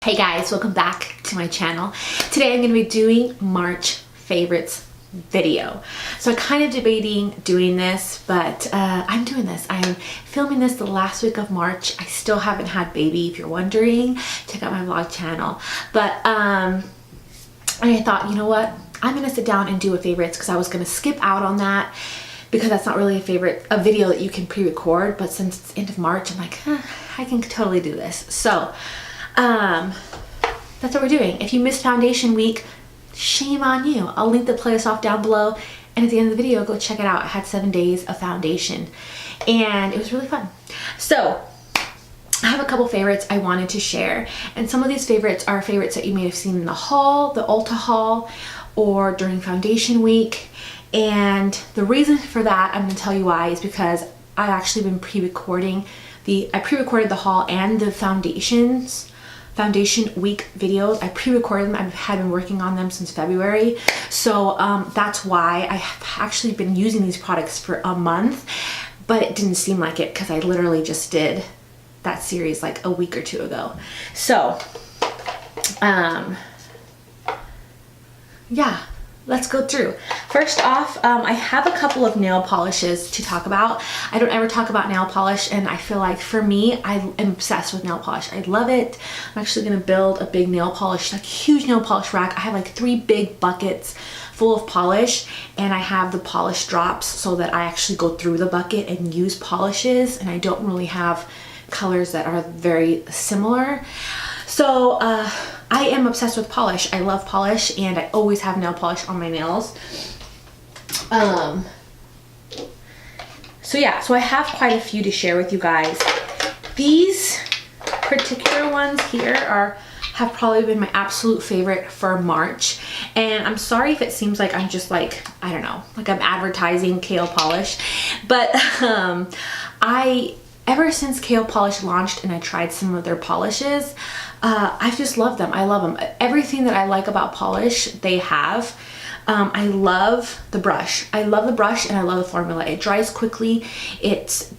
Hey guys, welcome back to my channel. Today I'm going to be doing March favorites video. So I'm kind of debating doing this, but I'm doing this. I'm filming this the last week of March. I still haven't had baby, if you're wondering. Check out my vlog channel. But I thought, you know what? I'm going to sit down and do a favorites because I was going to skip out on that because that's not really a video that you can pre-record. But since it's end of March, I'm like, I can totally do this. So that's what we're doing. If you missed foundation week, shame on you. I'll link the playlist off down below, and at the end of the video, go check it out. I had 7 days of foundation and it was really fun. So I have a couple favorites I wanted to share, and some of these favorites are favorites that you may have seen in the haul, the Ulta haul, or during foundation week. And the reason for that, I'm going to tell you why, is because I've actually been pre-recording I pre-recorded the haul and the foundation week videos. I pre-recorded them. I had been working on them since February. So that's why I have actually been using these products for a month, but it didn't seem like it because I literally just did that series like a week or two ago. So yeah, let's go through. First off, I have a couple of nail polishes to talk about. I don't ever talk about nail polish, and I feel like for me, I am obsessed with nail polish. I love it. I'm actually gonna build a big nail polish, like huge nail polish rack. I have like 3 big buckets full of polish, and I have the polish drops so that I actually go through the bucket and use polishes, and I don't really have colors that are very similar. So I am obsessed with polish. I love polish, and I always have nail polish on my nails. So yeah, so I have quite a few to share with you guys. These particular ones here have probably been my absolute favorite for March. And I'm sorry if it seems like I'm just like, I don't know, like I'm advertising Kale polish. But ever since Kale Polish launched and I tried some of their polishes, I've just loved them. I love them. Everything that I like about polish, they have. I love the brush. I love the brush and I love the formula. It dries quickly. It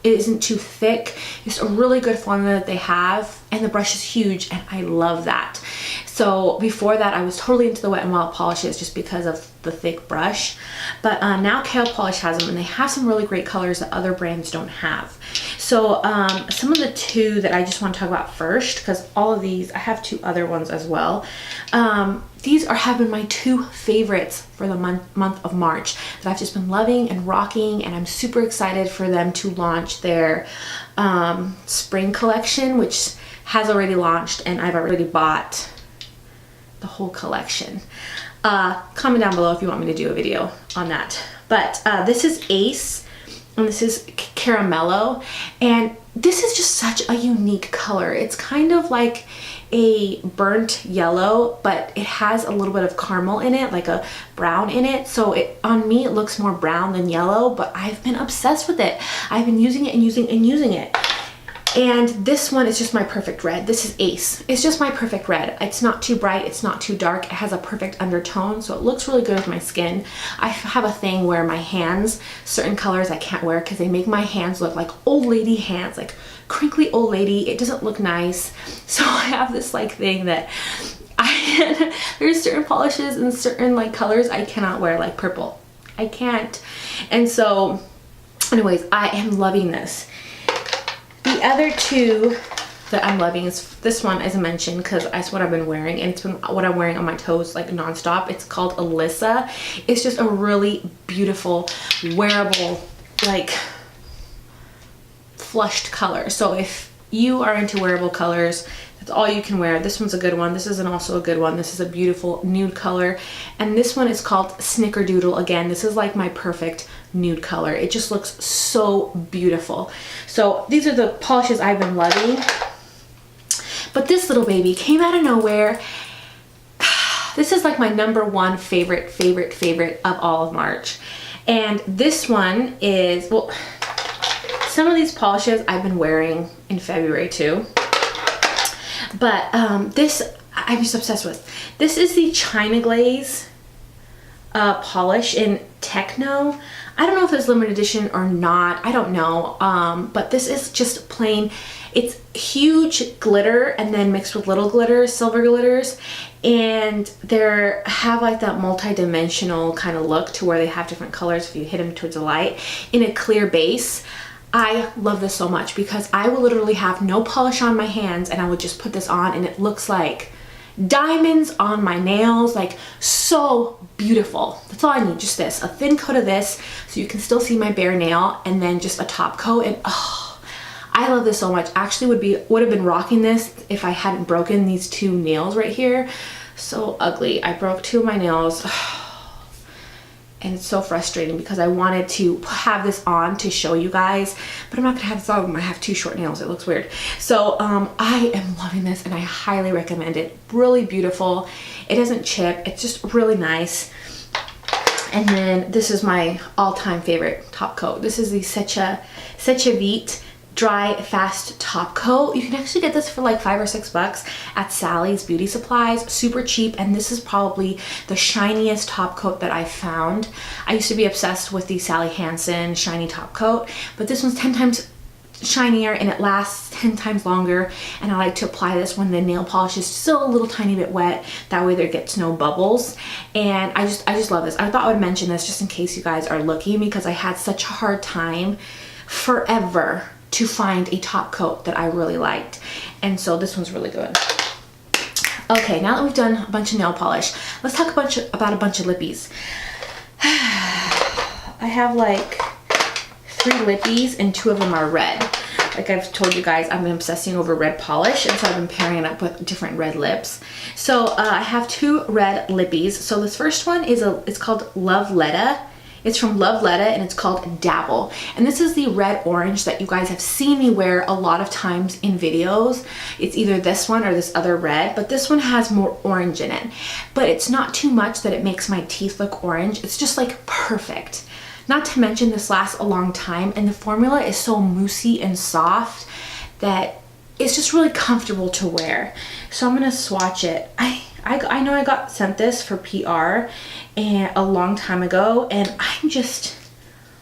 isn't too thick. It's a really good formula that they have, and the brush is huge, and I love that. So before that, I was totally into the WetnWild polishes just because of the thick brush. But now Kale Polish has them, and they have some really great colors that other brands don't have. So some of the 2 that I just want to talk about first, because all of these, I have 2 other ones as well. These have been my 2 favorites for the month of March that I've just been loving and rocking, and I'm super excited for them to launch their spring collection, which has already launched, and I've already bought the whole collection. Comment down below if you want me to do a video on that. But this is Ace, and this is Caramello, and this is just such a unique color. It's kind of like a burnt yellow, but it has a little bit of caramel in it, like a brown in it. So on me, it looks more brown than yellow, but I've been obsessed with it. I've been using it and using it. And this one is just my perfect red. This is Ace. It's just my perfect red. It's not too bright, it's not too dark. It has a perfect undertone, so it looks really good with my skin. I have a thing where my hands, certain colors I can't wear because they make my hands look like old lady hands, like crinkly old lady. It doesn't look nice. So I have this like thing that there's certain polishes and certain like colors I cannot wear, like purple. I can't. And so anyways, I am loving this. The other 2 that I'm loving is this one, as I mentioned, because that's what I've been wearing, and it's been what I'm wearing on my toes like nonstop. It's called Alyssa. It's just a really beautiful, wearable, like flushed color. So if you are into wearable colors, that's all you can wear. This one's a good one. This is also a good one. This is a beautiful nude color. And this one is called Snickerdoodle. Again, this is like my perfect nude color. It just looks so beautiful. So these are the polishes I've been loving. But this little baby came out of nowhere. This is like my #1 favorite of all of March. And this one is, well, some of these polishes I've been wearing in February too. But this I'm just obsessed with. This is the China Glaze polish in Techno. I don't know if it's limited edition or not. I don't know. But this is just plain. It's huge glitter and then mixed with little glitters, silver glitters, and they have like that multi-dimensional kind of look to where they have different colors if you hit them towards the light in a clear base. I love this so much because I will literally have no polish on my hands and I would just put this on and it looks like diamonds on my nails, like so beautiful. That's all I need, just this, a thin coat of this so you can still see my bare nail, and then just a top coat, and oh, I love this so much. Actually would have been rocking this if I hadn't broken these two nails right here. So ugly. I broke two of my nails. And it's so frustrating because I wanted to have this on to show you guys, but I'm not gonna have this on. I have two short nails. It looks weird. So I am loving this and I highly recommend it. Really beautiful. It doesn't chip. It's just really nice. And then this is my all-time favorite top coat. This is the Seche Vite Dry Fast Top Coat. You can actually get this for like $5 or $6 at Sally's Beauty Supplies. Super cheap, and this is probably the shiniest top coat that I found. I used to be obsessed with the Sally Hansen shiny top coat, but this one's 10 times shinier and it lasts 10 times longer, and I like to apply this when the nail polish is still a little tiny bit wet. That way there gets no bubbles, and I just love this. I thought I would mention this just in case you guys are looking, because I had such a hard time forever to find a top coat that I really liked, and so this one's really good. Okay, now that we've done a bunch of nail polish, let's talk about a bunch of lippies. I have like 3 lippies and 2 of them are red. Like I've told you guys, I've been obsessing over red polish, and so I've been pairing it up with different red lips. So I have 2 red lippies. So this first one is it's called Love Leta. It's from Love Leta and it's called Dabble. And this is the red orange that you guys have seen me wear a lot of times in videos. It's either this one or this other red, but this one has more orange in it. But it's not too much that it makes my teeth look orange. It's just like perfect. Not to mention this lasts a long time, and the formula is so moussey and soft that it's just really comfortable to wear. So I'm gonna swatch it. I know I got sent this for PR and a long time ago, and I'm just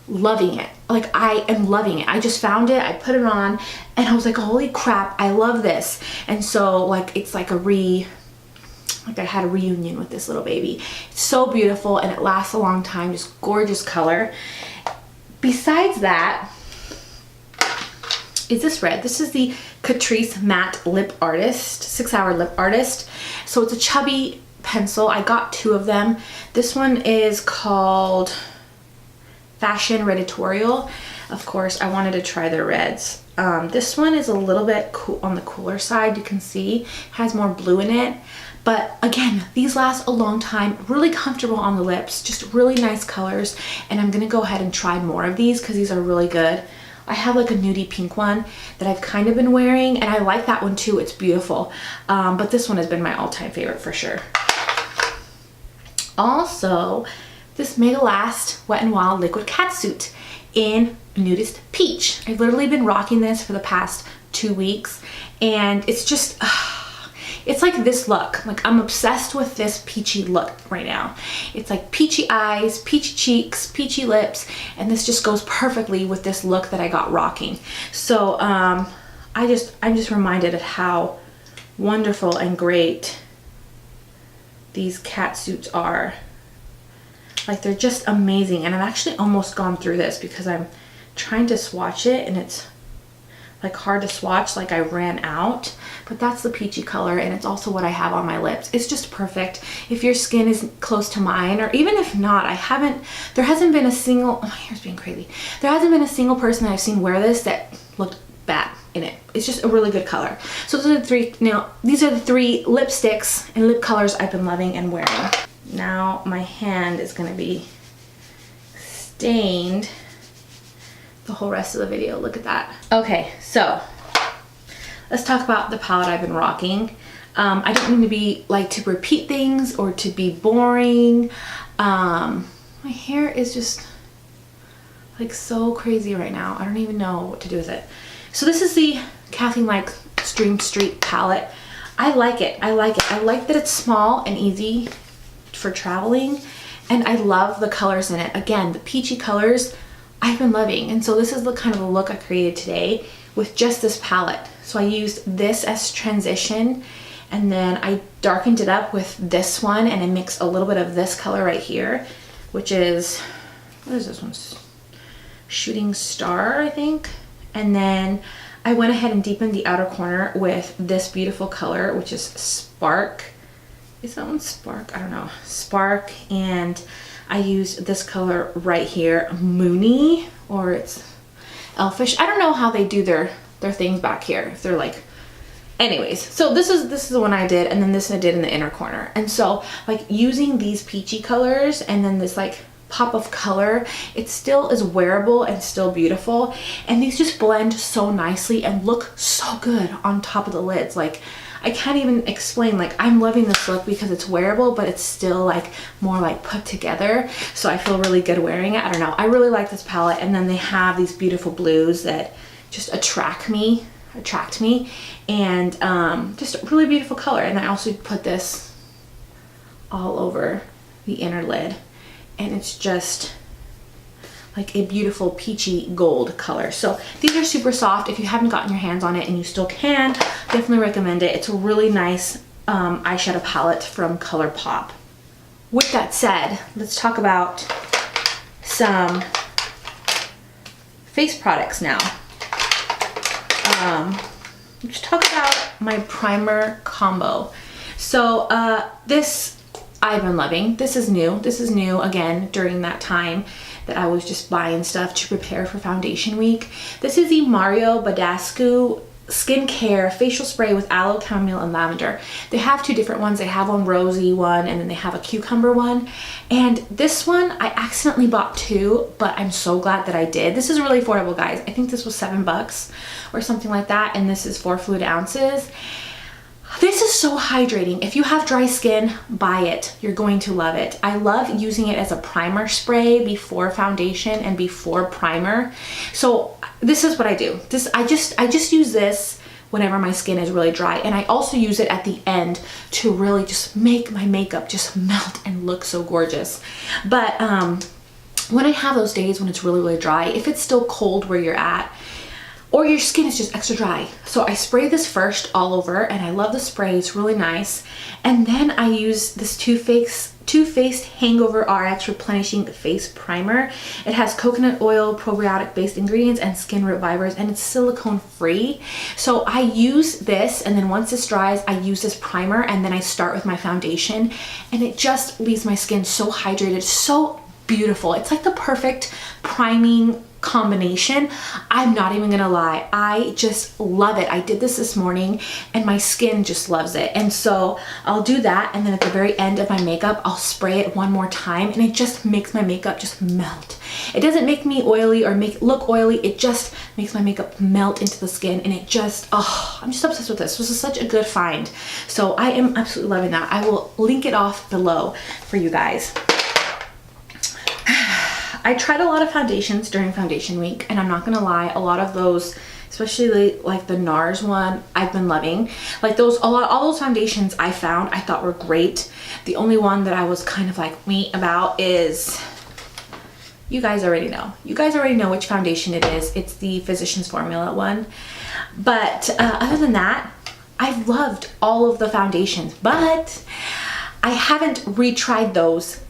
loving it. Like I am loving it. I just found it, I put it on, and I was like, holy crap, I love this. And so like it's like I had a reunion with this little baby. It's so beautiful and it lasts a long time, just gorgeous color. Besides that is this red. This is the Catrice Matte Lip Artist, 6 Hour Lip Artist. So it's a chubby pencil. I got 2 of them. This one is called Fashion Reditorial. Of course, I wanted to try their reds. This one is a little bit cool on the cooler side. You can see it has more blue in it. But again, these last a long time, really comfortable on the lips, just really nice colors. And I'm gonna go ahead and try more of these because these are really good. I have like a nudie pink one that I've kind of been wearing, and I like that one too. It's beautiful. But this one has been my all-time favorite for sure. Also, this Mega Last Wet n Wild Liquid Catsuit in Nudist Peach. I've literally been rocking this for the past 2 weeks, and it's just, it's like this look. Like I'm obsessed with this peachy look right now. It's like peachy eyes, peachy cheeks, peachy lips, and this just goes perfectly with this look that I got rocking. So I'm just reminded of how wonderful and great these catsuits are. Like they're just amazing, and I've actually almost gone through this because I'm trying to swatch it and it's like hard to swatch, like I ran out. But that's the peachy color, and it's also what I have on my lips. It's just perfect if your skin is close to mine, or even if not. There hasn't been a single, oh, my hair's being crazy. There hasn't been a single person that I've seen wear this that looked bad in it. It's just a really good color. So those are the 3, these are the 3 lipsticks and lip colors I've been loving and wearing. Now my hand is gonna be stained the whole rest of the video. Look at that. Okay, so let's talk about the palette I've been rocking. I don't mean to be like to repeat things or to be boring. My hair is just like so crazy right now. I don't even know what to do with it. So this is the Kathleen like Stream Street palette. I like it. I like it. I like that it's small and easy for traveling, and I love the colors in it. Again, the peachy colors I've been loving, and so this is the kind of the look I created today with just this palette. So I used this as transition, and then I darkened it up with this one, and I mixed a little bit of this color right here, which is, what is this one? Shooting Star, I think. And then I went ahead and deepened the outer corner with this beautiful color, which is Spark. Is that one Spark? I don't know. Spark. And I used this color right here, Moony, or it's Elfish. I don't know how they do their things back here. If they're like, anyways, so this is the one I did, and then this I did in the inner corner. And so like using these peachy colors and then this like pop of color, it still is wearable and still beautiful, and these just blend so nicely and look so good on top of the lids. Like, I can't even explain, like, I'm loving this look because it's wearable, but it's still like more like put together, so I feel really good wearing it. I don't know, I really like this palette. And then they have these beautiful blues that just attract me, and just a really beautiful color. And I also put this all over the inner lid, and it's just like a beautiful peachy gold color. So these are super soft. If you haven't gotten your hands on it, and you still can, definitely recommend it. It's a really nice eyeshadow palette from ColourPop. With that said, let's talk about some face products now. Let's talk about my primer combo. So this I've been loving. This is new again during that time that I was just buying stuff to prepare for foundation week. This is the Mario Badescu skincare facial spray with aloe, chamomile, and lavender. They have two different ones. They have one rosy one, and then they have a cucumber one. And this one I accidentally bought two, but I'm so glad that I did. This is really affordable, guys. I think this was $7 or something like that, and this is 4 fluid ounces. This is so hydrating. If you have dry skin, buy it. You're going to love it. I love using it as a primer spray before foundation and before primer. So this is what I do. I just use this whenever my skin is really dry, and I also use it at the end to really just make my makeup just melt and look so gorgeous. But when I have those days when it's really, really dry, if it's still cold where you're at, or your skin is just extra dry, so I spray this first all over, and I love the spray. It's really nice. And then I use this Too Faced HangoveRx Replenishing Face Primer. It has coconut oil, probiotic based ingredients, and skin revivers, and it's silicone free. So I use this, and then once this dries, I use this primer, and then I start with my foundation, and it just leaves my skin so hydrated, so beautiful. It's like the perfect priming combination. I'm not even gonna lie, I just love it. I did this morning, and my skin just loves it. And so I'll do that, and then at the very end of my makeup, I'll spray it one more time, and it just makes my makeup just melt. It doesn't make me oily or make it look oily. It just makes my makeup melt into the skin, and it just, oh, I'm just obsessed with this. This is such a good find. So I am absolutely loving that. I will link it off below for you guys. I tried a lot of foundations during foundation week, and I'm not gonna lie, a lot of those, especially like the NARS one, I've been loving. Like all those foundations I found, I thought were great. The only one that I was kind of like me about is, you guys already know. You guys already know which foundation it is. It's the Physicians Formula one. But other than that, I've loved all of the foundations, but I haven't retried those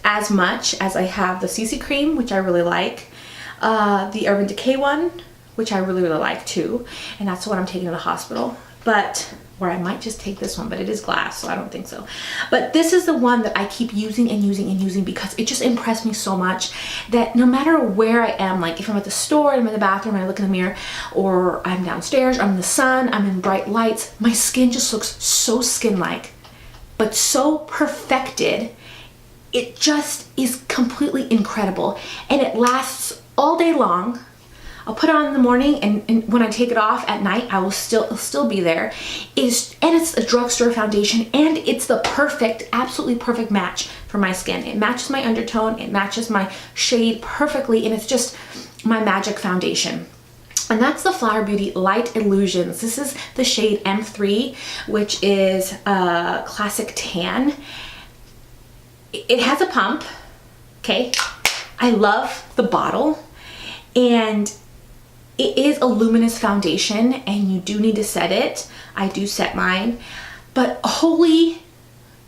as much as I have the CC cream, which I really like, the Urban Decay one, which I really, really like too, and that's what I'm taking to the hospital. But, or I might just take this one, but it is glass, so I don't think so. But this is the one that I keep using and using and using because it just impressed me so much that no matter where I am, like if I'm at the store, I'm in the bathroom, and I look in the mirror, or I'm downstairs, I'm in the sun, I'm in bright lights, my skin just looks so skin-like, but so perfected. It just is completely incredible, and it lasts all day long. I'll put it on in the morning, and when I take it off at night, it'll still be there. And it's a drugstore foundation, and it's the perfect, absolutely perfect match for my skin. It matches my undertone, it matches my shade perfectly, and it's just my magic foundation. And that's the Flower Beauty Light Illusions. This is the shade M3, which is Classic Tan. It has a pump, okay? I love the bottle, and It is a luminous foundation and you do need to set it. I do set mine, but holy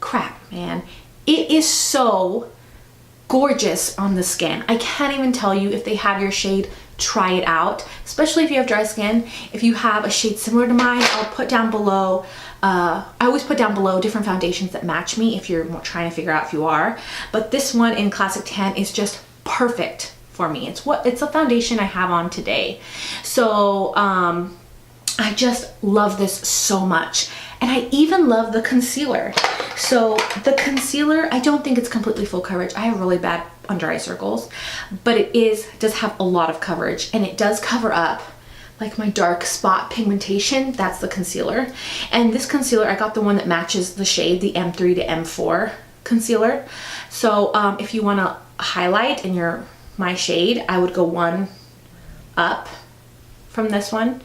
crap, man. It is so gorgeous on the skin. I can't even tell you. If they have your shade, try it out, especially if you have dry skin. If you have a shade similar to mine, I'll put down below, I always put down below different foundations that match me if you're trying to figure out if you are. But this one in Classic Tan is just perfect for me. It's a foundation I have on today. So I just love this so much. And I even love the concealer. So the concealer, I don't think it's completely full coverage. I have really bad under eye circles, but it does have a lot of coverage, and it does cover up like my dark spot pigmentation. That's the concealer. And this concealer, I got the one that matches the shade, the M3 to M4 concealer. So if you want to highlight in my shade, I would go one up from this one.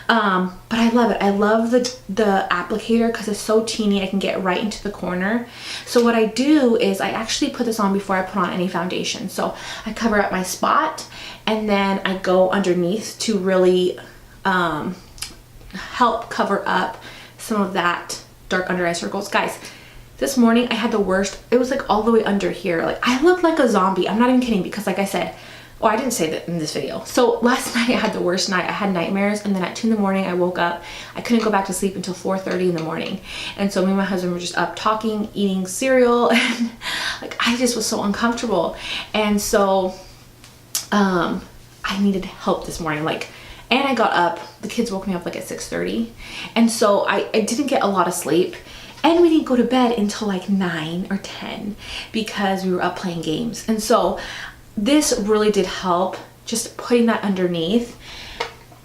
But I love it. I love the applicator because it's so teeny. I can get right into the corner. So what I do is I actually put this on before I put on any foundation. So I cover up my spot and then I go underneath to really help cover up some of that dark under eye circles. Guys, this morning I had the worst. It was like all the way under here. Like I looked like a zombie. I'm not even kidding, because like I said, oh, I didn't say that in this video. So last night I had the worst night. I had nightmares, and then at 2 in the morning I woke up. I couldn't go back to sleep until 4:30 in the morning. And so me and my husband were just up talking, eating cereal, and like I just was so uncomfortable. And so I needed help this morning. And I got up, the kids woke me up like at 6:30. And so I didn't get a lot of sleep. And we didn't go to bed until like 9 or 10 because we were up playing games. And so this really did help, just putting that underneath.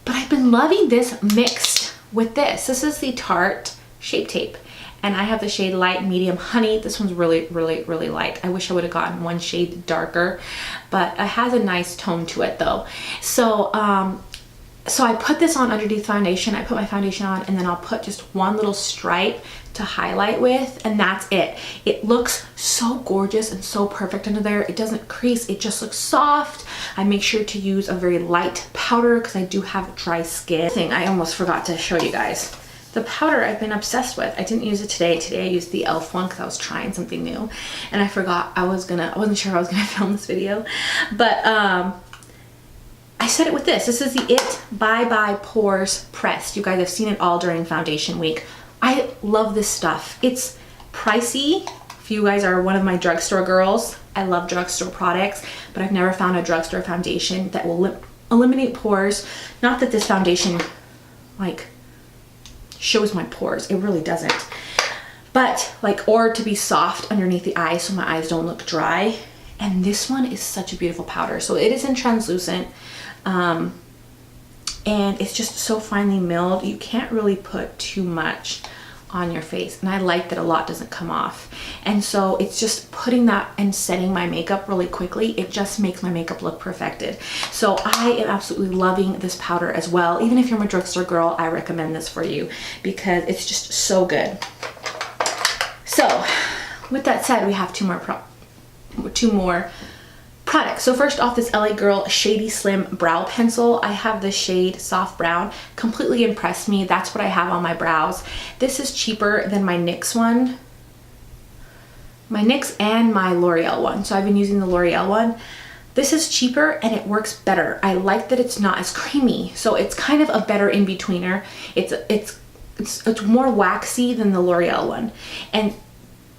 But I've been loving this mixed with this. This is the Tarte Shape Tape. And I have the shade Light Medium Honey. This one's really, really, really light. I wish I would have gotten one shade darker, but it has a nice tone to it though. So, so I put this on underneath foundation. I put my foundation on, and then I'll put just one little stripe to highlight with, and that's it. It looks so gorgeous and so perfect under there. It doesn't crease, it just looks soft. I make sure to use a very light powder because I do have dry skin. I almost forgot to show you guys. The powder I've been obsessed with. I didn't use it today. Today I used the e.l.f. one because I was trying something new, and I forgot I wasn't sure I was gonna film this video, but I set it with this. This is the It Bye Bye Pores Pressed. You guys have seen it all during foundation week. I love this stuff. It's pricey. If you guys are one of my drugstore girls, I love drugstore products, but I've never found a drugstore foundation that will eliminate pores. Not that this foundation like shows my pores. It really doesn't. But or to be soft underneath the eyes so my eyes don't look dry. And this one is such a beautiful powder. So it is in translucent. And it's just so finely milled. You can't really put too much on your face, and I like that a lot doesn't come off. And so it's just putting that and setting my makeup really quickly. It just makes my makeup look perfected. So I am absolutely loving this powder as well. Even if you're a drugstore girl, I recommend this for you because it's just so good. So with that said, we have two more products. So first off, this LA Girl Shady Slim Brow Pencil. I have the shade Soft Brown. Completely impressed me. That's what I have on my brows. This is cheaper than my NYX one. My NYX and my L'Oreal one. So I've been using the L'Oreal one. This is cheaper and it works better. I like that it's not as creamy. So it's kind of a better in-betweener. It's more waxy than the L'Oreal one. And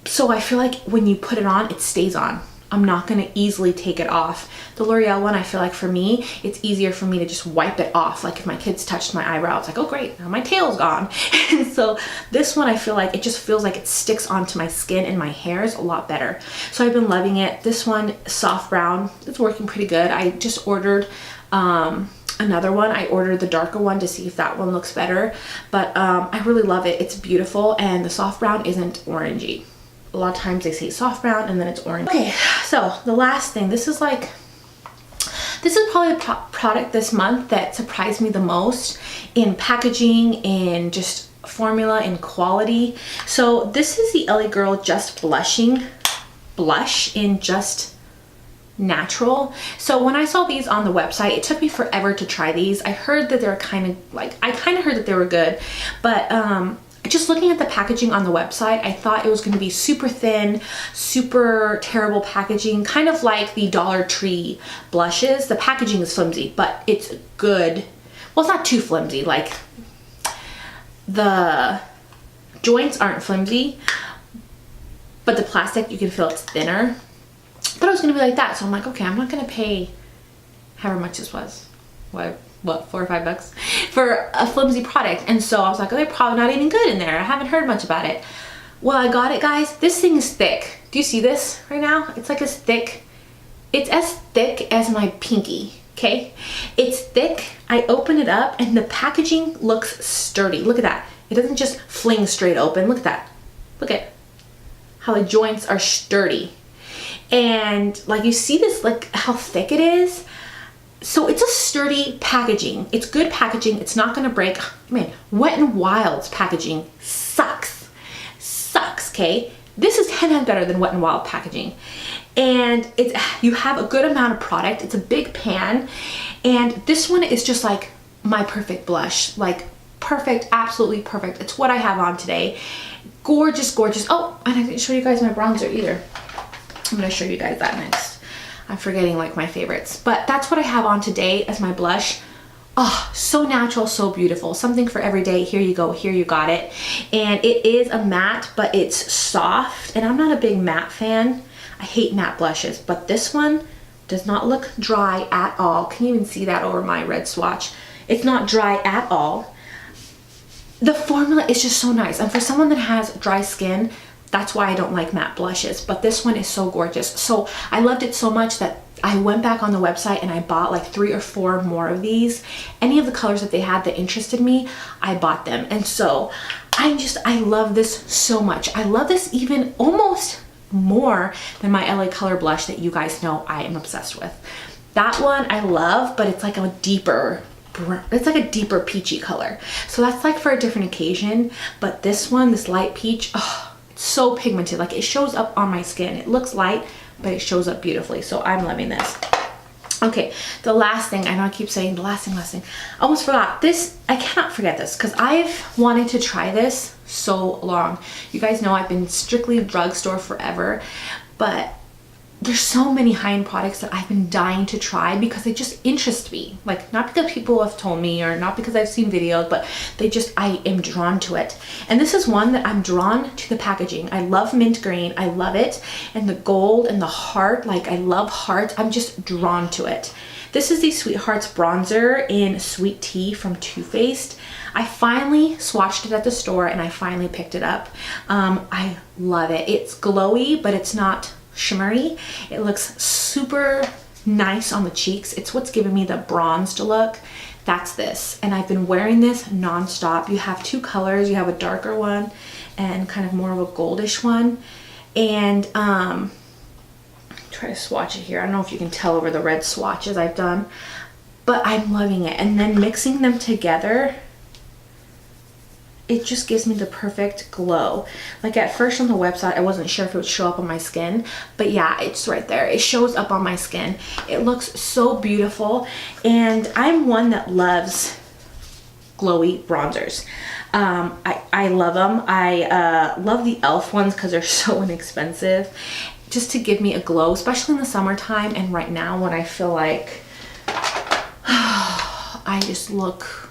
so I feel like when you put it on, it stays on. I'm not going to easily take it off. The L'Oreal one, I feel like for me, it's easier for me to just wipe it off. Like if my kids touched my eyebrow, it's like, oh great, now my tail's gone. And so this one, I feel like it just feels like it sticks onto my skin and my hairs a lot better. So I've been loving it. This one, Soft Brown, it's working pretty good. I just ordered another one. I ordered the darker one to see if that one looks better. But I really love it. It's beautiful, and the Soft Brown isn't orangey. A lot of times they say soft brown and then it's orange. Okay, so the last thing, this is probably a product this month that surprised me the most in packaging, in just formula, in quality. So this is the LA Girl Just Blushing Blush in Just natural. So when I saw these on the website, it took me forever to try these. I heard that they were kind of like, I kind of heard that they were good, but just looking at the packaging on the website, I thought it was going to be super thin, super terrible packaging, kind of like the Dollar Tree blushes. The packaging is flimsy, but it's good. Well, it's not too flimsy. Like, the joints aren't flimsy, but the plastic, you can feel it's thinner. I thought it was gonna be like that, so I'm like, okay, I'm not gonna pay however much this was. What, $4 or $5 for a flimsy product. And so I was like, oh, they're probably not even good in there. I haven't heard much about it. Well, I got it, guys. This thing is thick. Do you see this right now? It's like as thick. It's as thick as my pinky, okay? It's thick. I open it up and the packaging looks sturdy. Look at that. It doesn't just fling straight open. Look at that. Look at how the joints are sturdy. And like, you see this, like how thick it is. So it's a sturdy packaging. It's good packaging. It's not gonna break. Man, WetnWild's packaging sucks. Sucks, okay? This is 10 times better than WetnWild packaging. And it's, you have a good amount of product. It's a big pan. And this one is just like my perfect blush. Like perfect, absolutely perfect. It's what I have on today. Gorgeous, gorgeous. Oh, and I didn't show you guys my bronzer either. I'm gonna show you guys that next. I'm forgetting like my favorites, but that's what I have on today as my blush. Oh, so natural, so beautiful. Something for every day. Here you go, here you got it. And it is a matte, but it's soft, and I'm not a big matte fan. I hate matte blushes, but this one does not look dry at all. Can you even see that over my red swatch? It's not dry at all. The formula is just so nice, and for someone that has dry skin, that's why I don't like matte blushes, but this one is so gorgeous. So I loved it so much that I went back on the website and I bought like 3 or 4 more of these. Any of the colors that they had that interested me, I bought them. And so I love this so much. I love this even almost more than my LA Color blush that you guys know I am obsessed with. That one I love, but it's like a deeper, it's like a deeper peachy color. So that's like for a different occasion. But this one, this light peach, oh, so pigmented. Like, it shows up on my skin. It looks light, but it shows up beautifully. So I'm loving this. Okay, the last thing, I know I keep saying the last thing. I almost forgot this. I cannot forget this because I've wanted to try this so long. You guys know I've been strictly drugstore forever, but there's so many high-end products that I've been dying to try because they just interest me. Like, not because people have told me or not because I've seen videos, but they just, I am drawn to it. And this is one that I'm drawn to the packaging. I love mint green. I love it. And the gold and the heart, like, I love hearts. I'm just drawn to it. This is the Sweethearts bronzer in Sweet Tea from Too Faced. I finally swatched it at the store and I finally picked it up. I love it. It's glowy, but it's not shimmery. It looks super nice on the cheeks. It's what's giving me the bronzed look. That's this. And I've been wearing this non-stop. You have 2 colors. You have a darker one and kind of more of a goldish one. And try to swatch it here. I don't know if you can tell over the red swatches I've done, but I'm loving it. And then mixing them together, it just gives me the perfect glow. Like, at first on the website, I wasn't sure if it would show up on my skin, but yeah, it's right there. It shows up on my skin. It looks so beautiful, and I'm one that loves glowy bronzers. I love them. I love the e.l.f. ones because they're so inexpensive, just to give me a glow, especially in the summertime and right now when I feel like I just look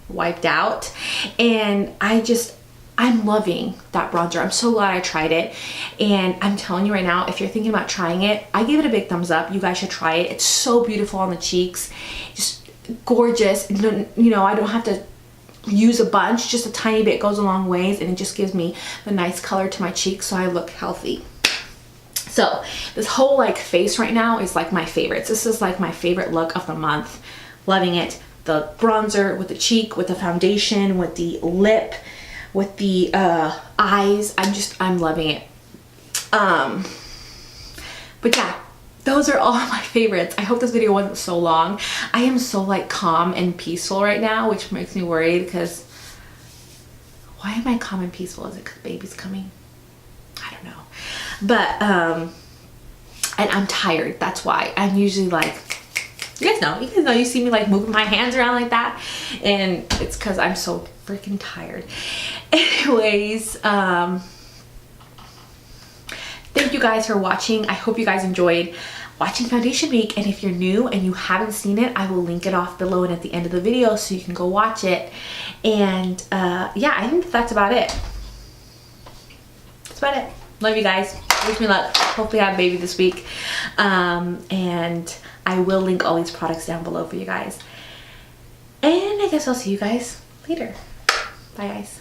wiped out. And I'm loving that bronzer. I'm so glad I tried it. And I'm telling you right now, if you're thinking about trying it, I give it a big thumbs up. You guys should try it. It's so beautiful on the cheeks. Just gorgeous. You know, I don't have to use a bunch, just a tiny bit goes a long ways, and it just gives me the nice color to my cheeks so I look healthy. So this whole like face right now is like my favorites. This is like my favorite look of the month. Loving it. The bronzer with the cheek, with the foundation, with the lip, with the eyes. I'm loving it. But yeah, those are all my favorites. I hope this video wasn't so long. I am so like calm and peaceful right now, which makes me worried because why am I calm and peaceful? Is it because baby's coming? I don't know. But and I'm tired. That's why. I'm usually like, you guys know, you see me like moving my hands around like that, and it's because I'm so freaking tired. Anyways, thank you guys for watching. I hope you guys enjoyed watching Foundation Week, and if you're new and you haven't seen it, I will link it off below and at the end of the video so you can go watch it. And yeah, I think that's about it. That's about it. Love you guys. Wish me luck. Hopefully I have a baby this week. And I will link all these products down below for you guys. And I guess I'll see you guys later. Bye guys.